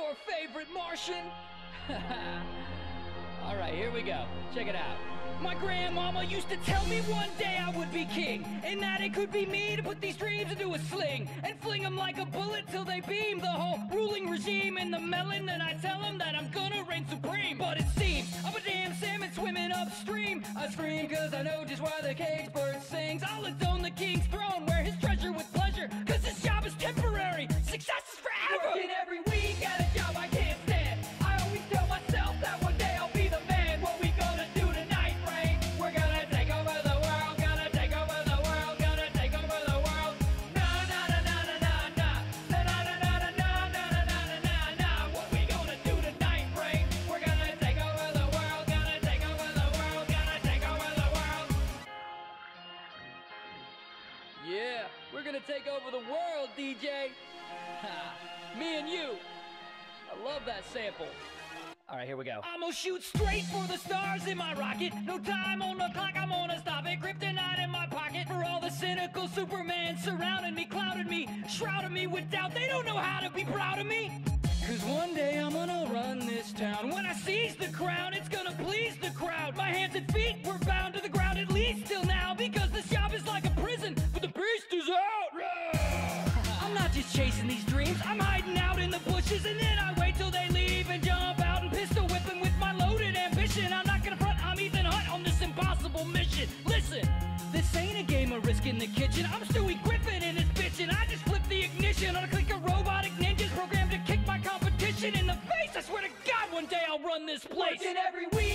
your favorite Martian? Alright, here we go. Check it out. My grandmama used to tell me one day I would be king, and that it could be me to put these dreams into a sling and fling them like a bullet till they beam. The whole ruling regime in the melon, then I tell them that I'm gonna reign supreme. But it seems I'm a damn salmon swimming upstream. I scream cause I know just why the cage bird sings. I'll atone the king's throne, wear his treasure with pleasure, cause this job is temporary, success is forever. Working every week at a job I can't stand. I always tell myself that one day I'll be the man. What we gonna do tonight, Ray? We're gonna take over the world, gonna take over the world, gonna take over the world. Na na na na na na na na na na na na na na na na. What we gonna do tonight, Ray? We're gonna take over the world, gonna take over the world, gonna take over the world. Yeah, we're gonna take over the world, DJ. Ha, me and you. I love that sample. Alright, here we go. I'm gonna shoot straight for the stars in my rocket. No time on the clock, I'm gonna stop it. Kryptonite in my pocket for all the cynical Superman surrounding me, clouding me, shrouding me with doubt. They don't know how to be proud of me. Cause one day I'm gonna run this town. When I seize the crown, it's gonna please the crowd. My hands and feet were bound to the ground, at least till now, because this job is like a prison, but the beast is out. I'm not just chasing these dreams, I'm hiding out in the bushes, and then I wait till they leave and jump out and pistol whipping with my loaded ambition. I'm not gonna front, I'm Ethan Hunt on this impossible mission. Listen, this ain't a game of risk in the kitchen. I'm Stewie Griffin in this bitchin'. I just flip the ignition on a click of robotic ninjas programmed to kick my competition in the face. I swear to God, one day I'll run this place. Working every week